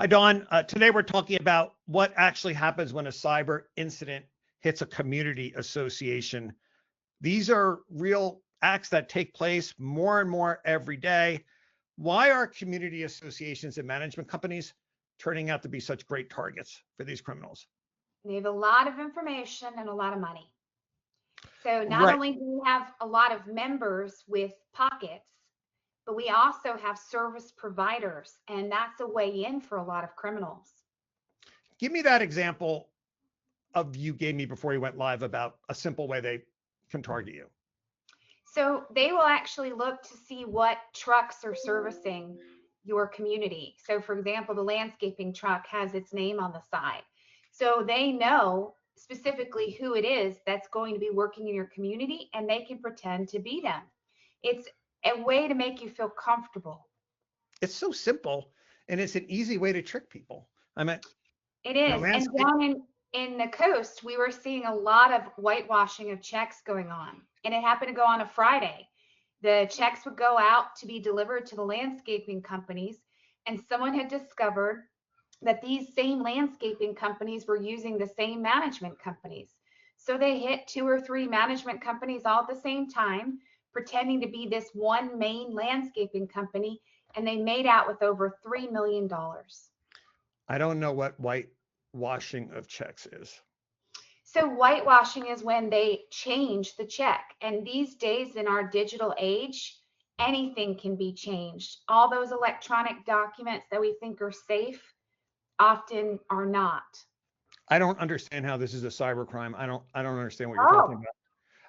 Hi, Dawn. Today we're talking about what actually happens when a cyber incident hits a community association. These are real acts that take place more and more every day. Why are community associations and management companies turning out to be such great targets for these criminals? They have a lot of information and a lot of money. So not Right. only do we have a lot of members with pockets, but we also have service providers, and that's a way in for a lot of criminals. Give me that example of you gave me before you went live about a simple way they can target you. So they will actually look to see what trucks are servicing your community. So for example, the landscaping truck has its name on the side. So they know specifically who it is that's going to be working in your community, and they can pretend to be them. It's a way to make you feel comfortable. It's so simple, and it's an easy way to trick people. I mean, It is. And landscape. down in the coast, we were seeing a lot of whitewashing of checks going on. And it happened to go on a Friday. The checks would go out to be delivered to the landscaping companies, and someone had discovered that these same landscaping companies were using the same management companies. So they hit 2 or 3 management companies all at the same time, pretending to be this one main landscaping company, and they made out with over $3 million. I don't know what whitewashing of checks is. So whitewashing is when they change the check. And these days in our digital age, anything can be changed. All those electronic documents that we think are safe often are not. I don't understand how this is a cybercrime. I don't understand what you're talking about.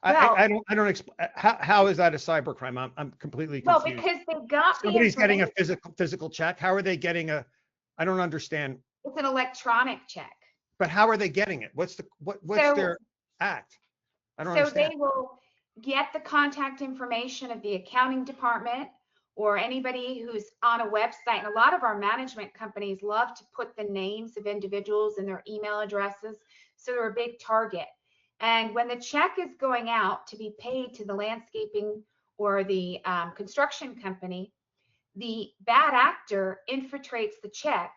Well, I don't how is that a cybercrime? I'm completely well, confused. because they got the Somebody's getting a information. physical check. How are they getting a? I don't understand. It's an electronic check. But how are they getting it? What's So, their act? I don't so understand. they will get the contact information of the accounting department or anybody who's on a website. And a lot of our management companies love to put the names of individuals and their email addresses, so they're a big target. And when the check is going out to be paid to the landscaping or the construction company, the bad actor infiltrates the check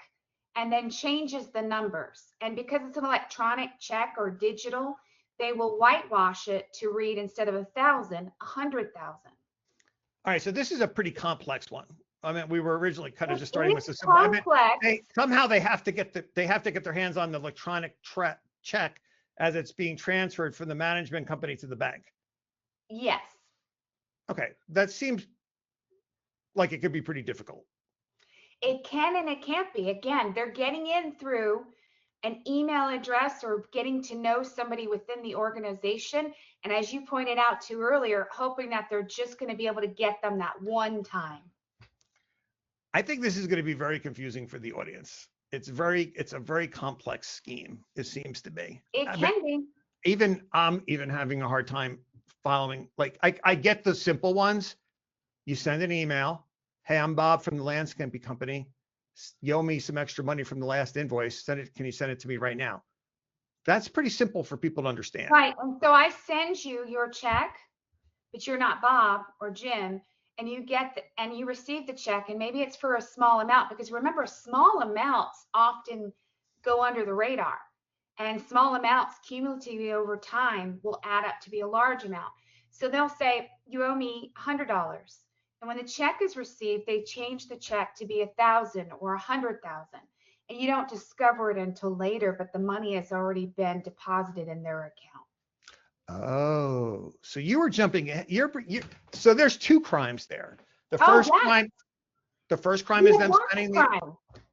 and then changes the numbers. And because it's an electronic check or digital, they will whitewash it to read, instead of 1,000, 100,000. All right, so this is a pretty complex one. I mean, we were originally kind of just starting with It's the simple. I complex. mean, somehow they have to get their hands on the electronic check as it's being transferred from the management company to the bank. Yes. Okay, that seems like it could be pretty difficult. It can and it can't be. Again, they're getting in through an email address or getting to know somebody within the organization. And as you pointed out too earlier, hoping that they're just going to be able to get them that one time. I think this is going to be very confusing for the audience. It's a very complex scheme, it seems to be. It can be. Even I'm even having a hard time following. Like I get the simple ones. You send an email. Hey, I'm Bob from the landscaping company. You owe me some extra money from the last invoice. Can you send it to me right now? That's pretty simple for people to understand. Right. And so I send you your check, but you're not Bob or Jim, and you receive the check, and maybe it's for a small amount, because remember, small amounts often go under the radar, and small amounts cumulatively over time will add up to be a large amount. So they'll say, you owe me $100. And when the check is received, they change the check to be 1,000 or 100,000. And you don't discover it until later, but the money has already been deposited in their account. Oh, so you were jumping. So there's 2 crimes there. The first crime is them spending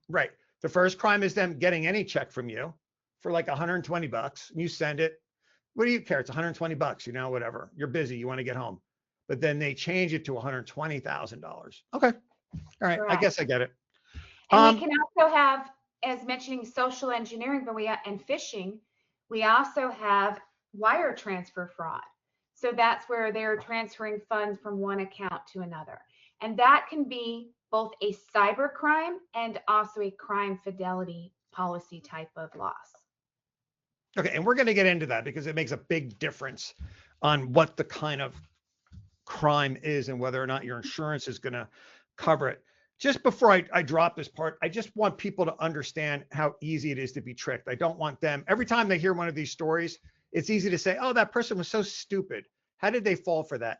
right. The first crime is them getting any check from you for like $120, and you send it. What do you care? It's $120, whatever. You're busy. You want to get home. But then they change it to $120,000. Okay. All right. Correct. I guess I get it. And we can also have, as mentioning social engineering, and phishing, we also have wire transfer fraud. So that's where they're transferring funds from one account to another. And that can be both a cyber crime and also a crime fidelity policy type of loss. Okay. And we're going to get into that because it makes a big difference on what the kind of crime is and whether or not your insurance is going to cover it. just before I drop this part, I just want people to understand how easy it is to be tricked. I don't want them, every time they hear one of these stories, it's easy to say, oh, that person was so stupid. How did they fall for that?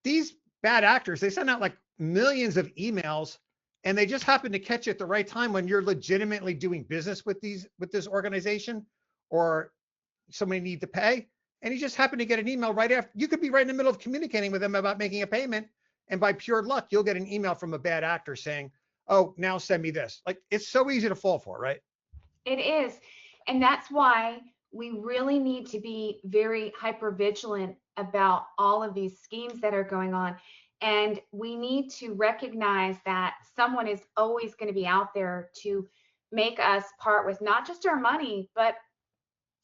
These bad actors, they send out like millions of emails, and they just happen to catch you at the right time when you're legitimately doing business with this organization, or somebody need to pay. And you just happen to get an email right after. You could be right in the middle of communicating with them about making a payment, and by pure luck, you'll get an email from a bad actor saying, oh, now send me this. Like, it's so easy to fall for, right? It is. And that's why we really need to be very hyper vigilant about all of these schemes that are going on. And we need to recognize that someone is always going to be out there to make us part with not just our money, but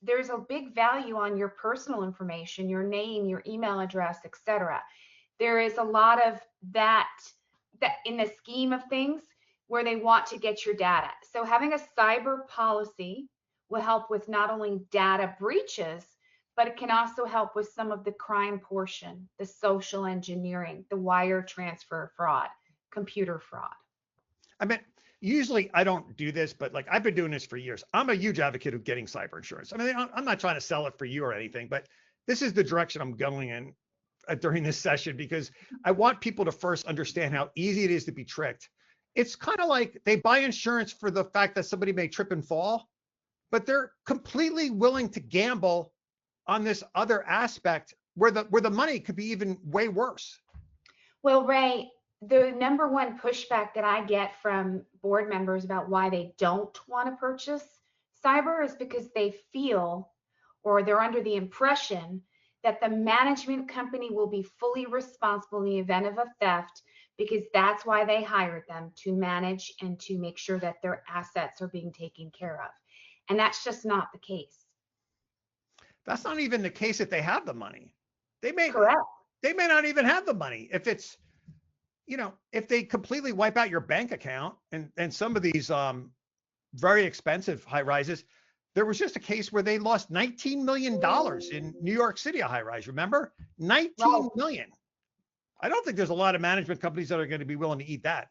there's a big value on your personal information, your name, your email address, etc. There is a lot of that in the scheme of things where they want to get your data. So having a cyber policy will help with not only data breaches, but it can also help with some of the crime portion, the social engineering, the wire transfer fraud, computer fraud. I mean, usually I don't do this, but like, I've been doing this for years. I'm a huge advocate of getting cyber insurance. I mean, I'm not trying to sell it for you or anything, but this is the direction I'm going in during this session, because I want people to first understand how easy it is to be tricked. It's kind of like they buy insurance for the fact that somebody may trip and fall, but they're completely willing to gamble on this other aspect where the money could be even way worse. Well, Ray, the number one pushback that I get from board members about why they don't want to purchase cyber is because they feel, or they're under the impression, that the management company will be fully responsible in the event of a theft, because that's why they hired them, to manage and to make sure that their assets are being taken care of. And that's just not the case. That's not even the case if they have the money. Correct. They may not even have the money. If it's, if they completely wipe out your bank account, and some of these very expensive high rises, there was just a case where they lost $19 million in New York City, a high rise, remember? 19 million. I don't think there's a lot of management companies that are going to be willing to eat that.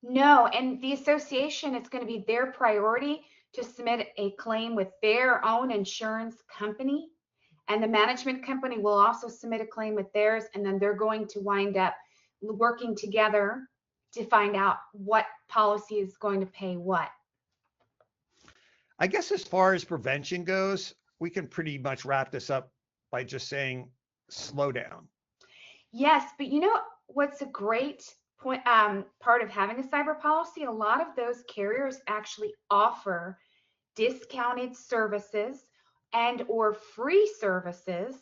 No, and the association, it's going to be their priority to submit a claim with their own insurance company. And the management company will also submit a claim with theirs, and then they're going to wind up working together to find out what policy is going to pay what. I guess as far as prevention goes, we can pretty much wrap this up by just saying slow down. Yes, but what's a great point, part of having a cyber policy? A lot of those carriers actually offer discounted services and or free services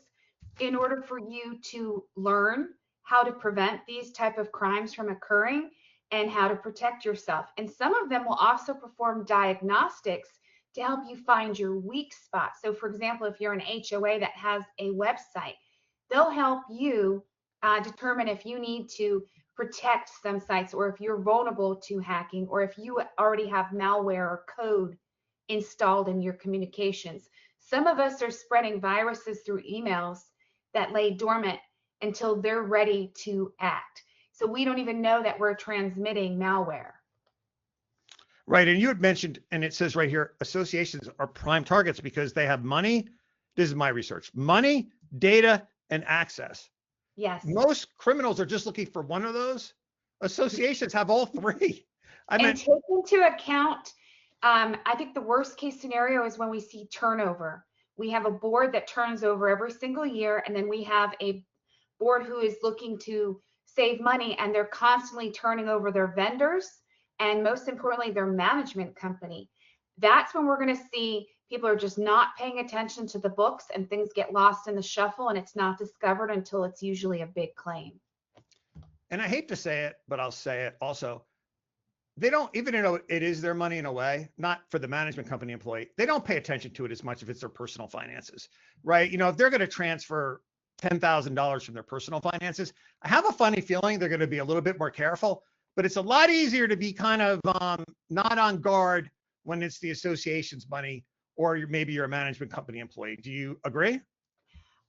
in order for you to learn how to prevent these type of crimes from occurring and how to protect yourself. And some of them will also perform diagnostics to help you find your weak spot. So for example, if you're an HOA that has a website, they'll help you determine if you need to protect some sites, or if you're vulnerable to hacking, or if you already have malware or code installed in your communications. Some of us are spreading viruses through emails that lay dormant until they're ready to act. So we don't even know that we're transmitting malware. Right. And you had mentioned, and it says right here, associations are prime targets because they have money. This is my research: money, data, and access. Yes. Most criminals are just looking for one of those. Associations have all three. And take into account, I think the worst case scenario is when we see turnover. We have a board that turns over every single year, and then we have a board who is looking to save money, and they're constantly turning over their vendors, and most importantly, their management company. That's when we're going to see people are just not paying attention to the books, and things get lost in the shuffle, and it's not discovered until it's usually a big claim. And I hate to say it, but I'll say it also. They don't, even though it is their money in a way, not for the management company employee, they don't pay attention to it as much if it's their personal finances, right? If they're going to transfer $10,000 from their personal finances, I have a funny feeling they're going to be a little bit more careful, but it's a lot easier to be kind of not on guard when it's the association's money, or maybe you're a management company employee. Do you agree?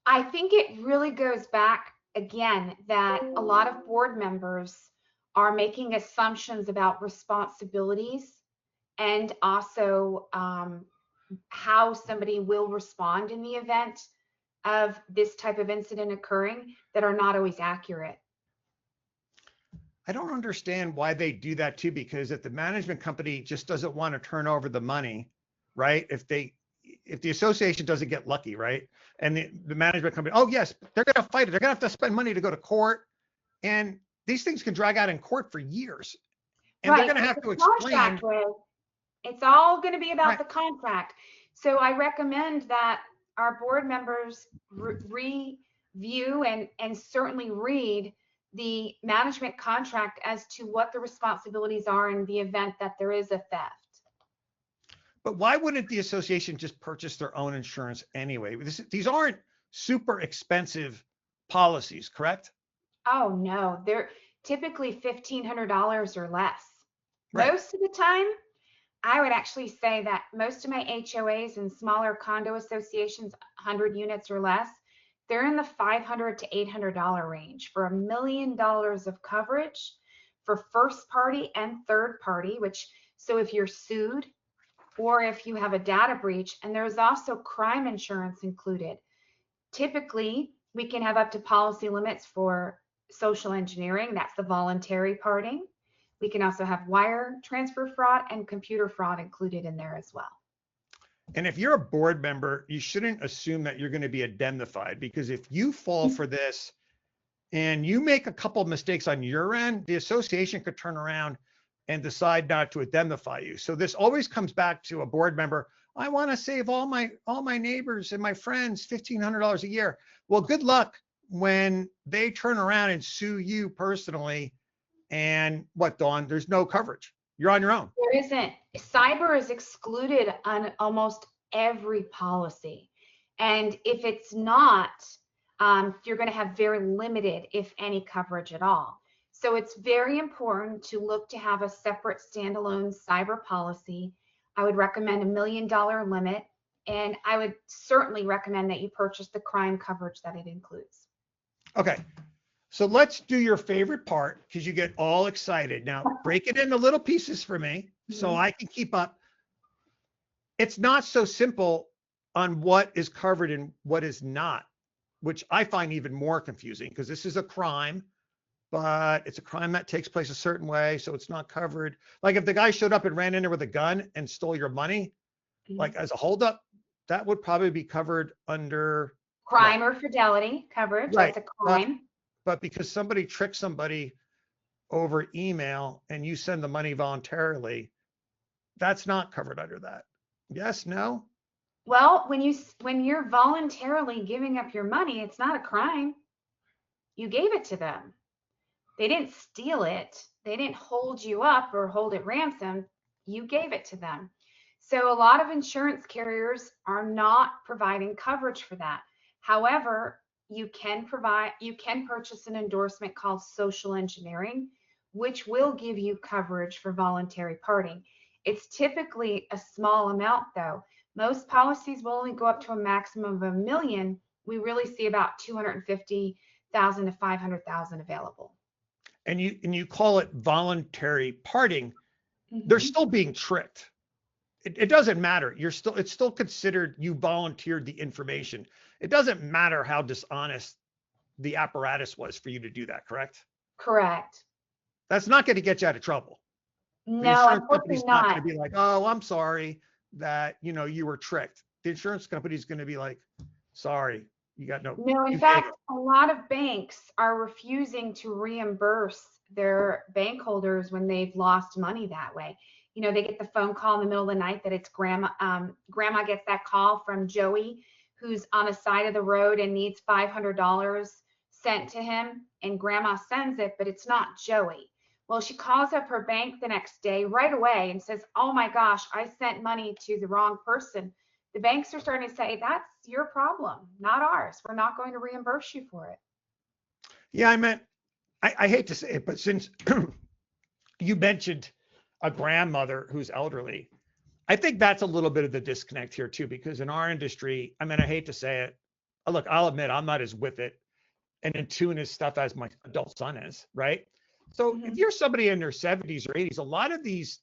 I think it really goes back again that a lot of board members are making assumptions about responsibilities and also how somebody will respond in the event of this type of incident occurring that are not always accurate. I don't understand why they do that too, because if the management company just doesn't want to turn over the money, right? If the association doesn't get lucky, right? And the management company, oh yes, they're going to fight it. They're going to have to spend money to go to court. And these things can drag out in court for years. And right. They're going to have to explain. It's all going to be about right. the contract. So I recommend that our board members review and certainly read the management contract as to what the responsibilities are in the event that there is a theft. But why wouldn't the association just purchase their own insurance anyway? These aren't super expensive policies, correct? Oh no, they're typically $1,500 or less. Right. Most of the time, I would actually say that most of my HOAs and smaller condo associations, 100 units or less, they're in the $500 to $800 range for $1 million of coverage for first party and third party, so if you're sued or if you have a data breach, and there's also crime insurance included. Typically, we can have up to policy limits for social engineering, that's the voluntary parting. We can also have wire transfer fraud and computer fraud included in there as well. And if you're a board member, you shouldn't assume that you're going to be indemnified, because if you fall for this and you make a couple of mistakes on your end, the association could turn around and decide not to indemnify you. So this always comes back to a board member. I want to save all my neighbors and my friends $1,500 a year. Well, good luck when they turn around and sue you personally. And what, Dawn? There's no coverage. You're on your own. There isn't. Cyber is excluded on almost every policy. And if it's not, you're going to have very limited, if any, coverage at all. So it's very important to look to have a separate standalone cyber policy. I would recommend $1 million limit, and I would certainly recommend that you purchase the crime coverage that it includes. Okay. So let's do your favorite part, because you get all excited. Now, break it into little pieces for me so I can keep up. It's not so simple on what is covered and what is not, which I find even more confusing, because this is a crime, but it's a crime that takes place a certain way, so it's not covered. Like if the guy showed up and ran in there with a gun and stole your money, like as a holdup, that would probably be covered under crime or fidelity coverage. Right. That's a crime. But because somebody tricks somebody over email and you send the money voluntarily, that's not covered under that. Yes, no? Well, when you're voluntarily giving up your money, it's not a crime. You gave it to them. They didn't steal it. They didn't hold you up or hold it ransom. You gave it to them. So a lot of insurance carriers are not providing coverage for that. However, you can purchase an endorsement called social engineering, which will give you coverage for voluntary parting. It's typically a small amount though. Most policies will only go up to a maximum of $1 million. We really see about 250,000 to 500,000 available. And you call it voluntary parting. They're still being tricked. It doesn't matter. It's still considered you volunteered the information. It doesn't matter how dishonest the apparatus was for you to do that, correct? Correct. That's not going to get you out of trouble. No, unfortunately not going to be like, oh, I'm sorry that, you were tricked. The insurance company is going to be like, sorry, you got no. No, in fact, a lot of banks are refusing to reimburse their bank holders when they've lost money that way. They get the phone call in the middle of the night that it's grandma. Grandma gets that call from Joey, who's on the side of the road and needs $500 sent to him, and grandma sends it, but it's not Joey. Well, she calls up her bank the next day right away and says, oh my gosh, I sent money to the wrong person. The banks are starting to say, that's your problem, not ours. We're not going to reimburse you for it. Yeah, I hate to say it, but since you mentioned a grandmother who's elderly, I think that's a little bit of the disconnect here too, because in our industry, I hate to say it. Look, I'll admit I'm not as with it and in tune as stuff as my adult son is, right? So if you're somebody in their 70s or 80s, a lot of these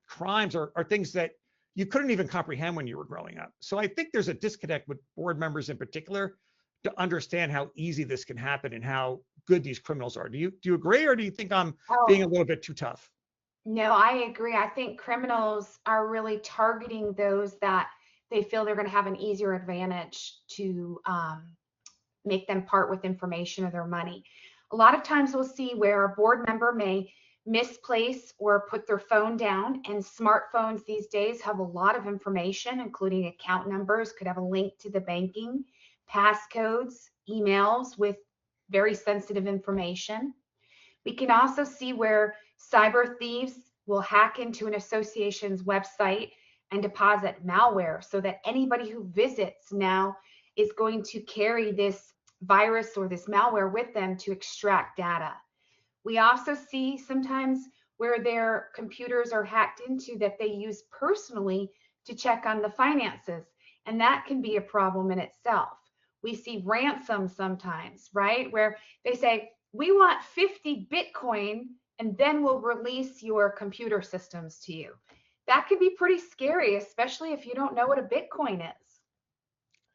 crimes are things that you couldn't even comprehend when you were growing up. So I think there's a disconnect with board members in particular to understand how easy this can happen and how good these criminals are. Do you agree, or do you think I'm being a little bit too tough? No, I agree. I think criminals are really targeting those that they feel they're going to have an easier advantage to make them part with information of their money. A lot of times we'll see where a board member may misplace or put their phone down, and smartphones these days have a lot of information, including account numbers, could have a link to the banking, passcodes, emails with very sensitive information. We can also see where cyber thieves will hack into an association's website and deposit malware so that anybody who visits now is going to carry this virus or this malware with them to extract data. We also see sometimes where their computers are hacked into that they use personally to check on the finances, and that can be a problem in itself. We see ransom sometimes, right, where they say, we want 50 Bitcoin and then we'll release your computer systems to you. That can be pretty scary, especially if you don't know what a Bitcoin is.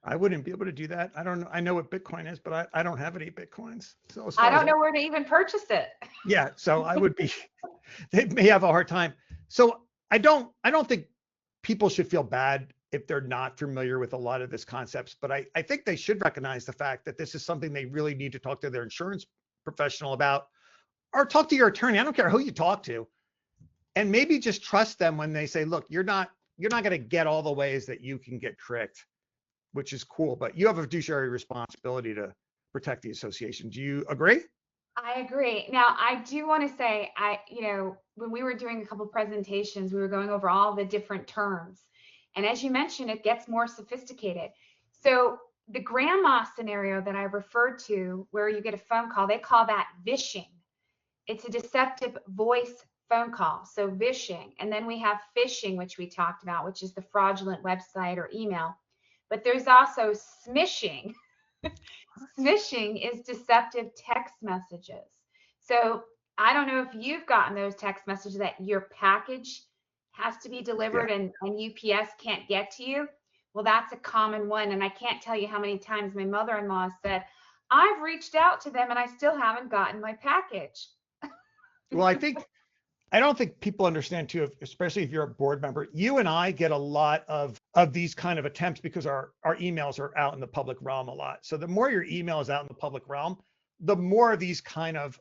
I wouldn't be able to do that. I don't know. I know what Bitcoin is, but I don't have any Bitcoins. So I don't know where to even purchase it. Yeah. So I would be, they may have a hard time. So I don't think people should feel bad if they're not familiar with a lot of these concepts, but I think they should recognize the fact that this is something they really need to talk to their insurance professional about, or talk to your attorney. I don't care who you talk to, and maybe just trust them when they say, look, you're not going to get all the ways that you can get tricked, which is cool, but you have a fiduciary responsibility to protect the association. Do you agree? I agree. Now, I do want to say, when we were doing a couple presentations, we were going over all the different terms. And as you mentioned, it gets more sophisticated. So the grandma scenario that I referred to, where you get a phone call, they call that vishing. It's a deceptive voice phone call. So vishing. And then we have phishing, which we talked about, which is the fraudulent website or email. But there's also smishing. Smishing is deceptive text messages. So I don't know if you've gotten those text messages that your package has to be delivered and UPS can't get to you. Well, that's a common one. And I can't tell you how many times my mother-in-law said, I've reached out to them and I still haven't gotten my package. Well, I don't think people understand too, especially if you're a board member. You and I get a lot of these kind of attempts because our emails are out in the public realm a lot. So the more your email is out in the public realm, the more of these kind of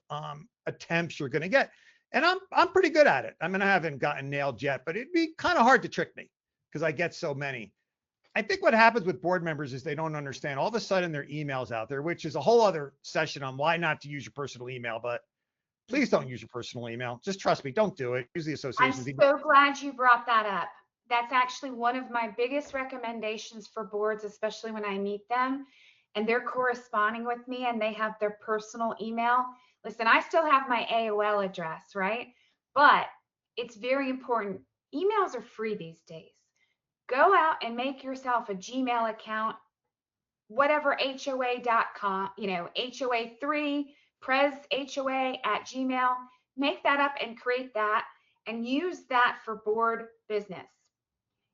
attempts you're going to get. And I'm pretty good at it. I mean, I haven't gotten nailed yet, but it'd be kind of hard to trick me because I get so many. I think what happens with board members is they don't understand. All of a sudden their email's out there, which is a whole other session on why not to use your personal email, but please don't use your personal email. Just trust me, don't do it. Use the association's email. I'm so glad you brought that up. That's actually one of my biggest recommendations for boards, especially when I meet them and they're corresponding with me and they have their personal email. Listen, I still have my AOL address, right? But it's very important. Emails are free these days. Go out and make yourself a Gmail account, whatever, HOA.com, HOA3, presHOA@Gmail. Make that up and create that and use that for board business.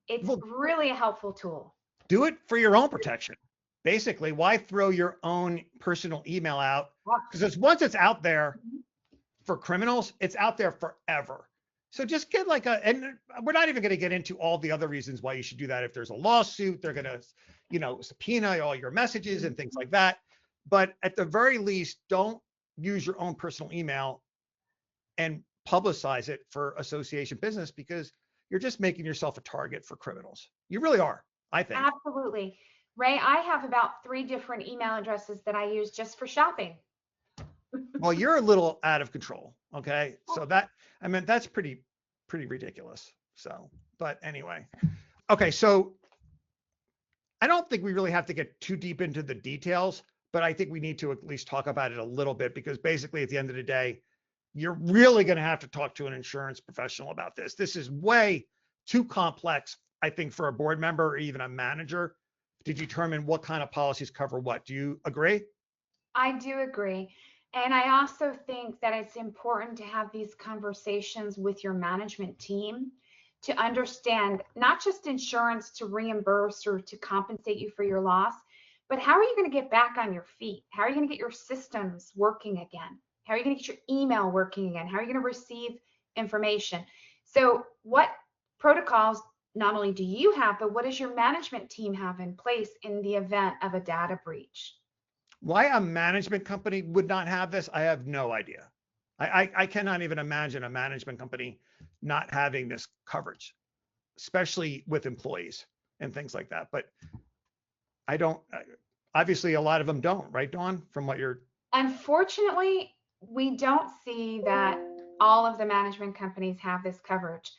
It's really a helpful tool. Do it for your own protection. Basically, why throw your own personal email out? Because once it's out there for criminals, it's out there forever. So just get and we're not even going to get into all the other reasons why you should do that. If there's a lawsuit, they're going to, subpoena all your messages and things like that. But at the very least, don't use your own personal email and publicize it for association business, because you're just making yourself a target for criminals. You really are, I think. Absolutely. Ray, I have about 3 different email addresses that I use just for shopping. Well, you're a little out of control. Okay. So that's pretty ridiculous. So, but anyway. Okay. So I don't think we really have to get too deep into the details, but I think we need to at least talk about it a little bit, because basically at the end of the day, you're really going to have to talk to an insurance professional about this. This is way too complex, I think, for a board member or even a manager to determine what kind of policies cover what. Do you agree? I do agree. And I also think that it's important to have these conversations with your management team to understand not just insurance to reimburse or to compensate you for your loss, but how are you going to get back on your feet? How are you going to get your systems working again? How are you going to get your email working again? How are you going to receive information? So what protocols not only do you have, but what does your management team have in place in the event of a data breach? Why a management company would not have this, I have no idea. I cannot even imagine a management company not having this coverage, especially with employees and things like that. But I don't, obviously a lot of them don't, right, Dawn, from what you're. Unfortunately, we don't see that all of the management companies have this coverage.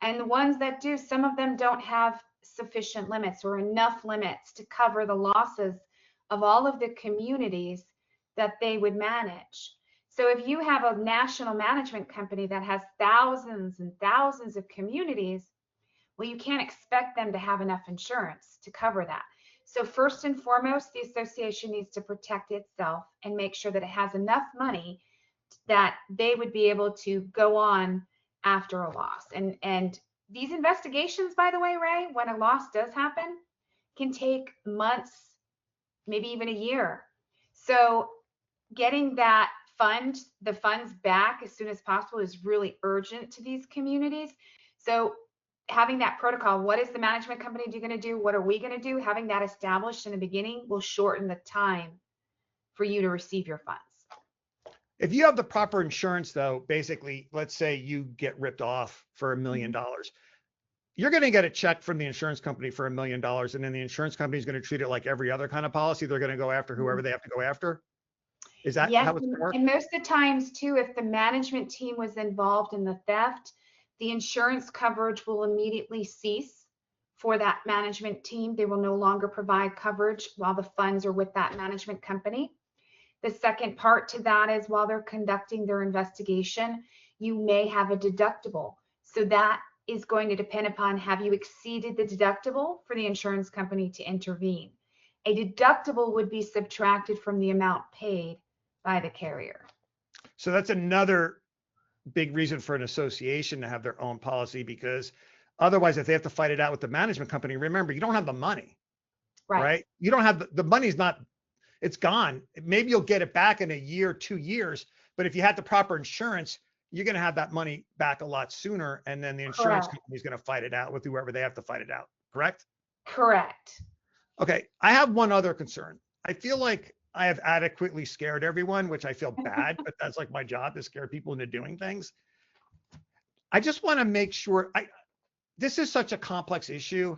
And the ones that do, some of them don't have sufficient limits or enough limits to cover the losses of all of the communities that they would manage. So if you have a national management company that has thousands and thousands of communities, well, you can't expect them to have enough insurance to cover that. So first and foremost, the association needs to protect itself and make sure that it has enough money that they would be able to go on after a loss. And these investigations, by the way, Ray, when a loss does happen, can take months, maybe even a year. So getting that the funds back as soon as possible is really urgent to these communities. So having that protocol, what is the management company going to do? What are we going to do? Having that established in the beginning will shorten the time for you to receive your funds. If you have the proper insurance, though, basically, let's say you get ripped off for $1 million, you're going to get a check from the insurance company for $1 million, and then the insurance company is going to treat it like every other kind of policy. They're going to go after whoever they have to go after. Is that yes, how it's going to work? And most of the times, too, if the management team was involved in the theft, the insurance coverage will immediately cease for that management team. They will no longer provide coverage while the funds are with that management company. The second part to that is while they're conducting their investigation, you may have a deductible. So that is going to depend upon, have you exceeded the deductible for the insurance company to intervene? A deductible would be subtracted from the amount paid by the carrier. So that's another big reason for an association to have their own policy, because otherwise, if they have to fight it out with the management company, remember, you don't have the money, right? You don't have the money's not, it's gone. Maybe you'll get it back in a year, 2 years, but if you had the proper insurance, you're going to have that money back a lot sooner. And then the insurance company is going to fight it out with whoever they have to fight it out. Correct? Correct. Okay. I have one other concern. I feel like I have adequately scared everyone, which I feel bad, but that's like my job, to scare people into doing things. I just want to make sure this is such a complex issue,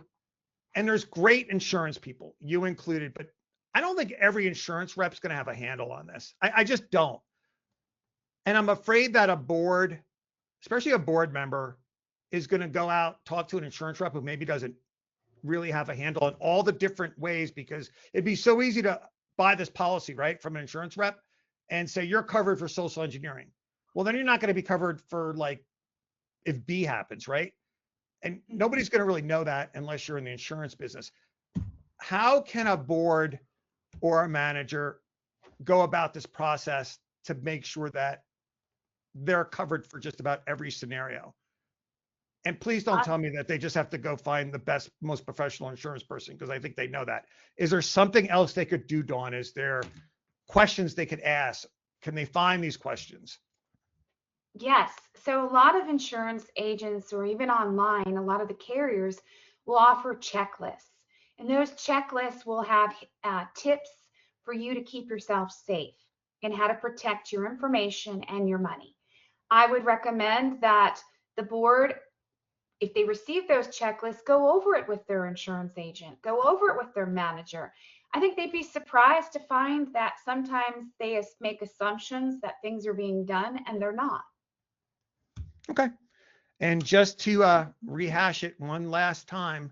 and there's great insurance people, you included, but I don't think every insurance rep's going to have a handle on this. I just don't. And I'm afraid that a board, especially a board member, is going to go out, talk to an insurance rep who maybe doesn't really have a handle on all the different ways, because it'd be so easy to buy this policy, right, from an insurance rep and say you're covered for social engineering. Well, then you're not going to be covered for, like, if B happens, right? And nobody's going to really know that unless you're in the insurance business. How can a board or a manager go about this process to make sure that they're covered for just about every scenario? And please don't tell me that they just have to go find the best, most professional insurance person, because I think they know that. Is there something else they could do, Dawn? Is there questions they could ask? Can they find these questions? Yes. So a lot of insurance agents, or even online, a lot of the carriers will offer checklists. And those checklists will have tips for you to keep yourself safe and how to protect your information and your money. I would recommend that the board, if they receive those checklists, go over it with their insurance agent, go over it with their manager. I think they'd be surprised to find that sometimes they make assumptions that things are being done and they're not. Okay. And just to rehash it one last time,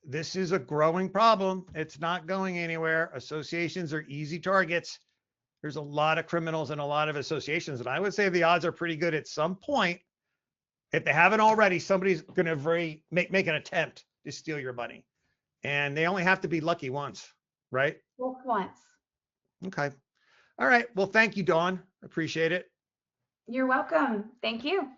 this is a growing problem. It's not going anywhere. Associations are easy targets. There's a lot of criminals in a lot of associations, and I would say the odds are pretty good at some point, if they haven't already, somebody's going to make an attempt to steal your money. And they only have to be lucky once, right? Just once. Okay. All right. Well, thank you, Dawn. Appreciate it. You're welcome. Thank you.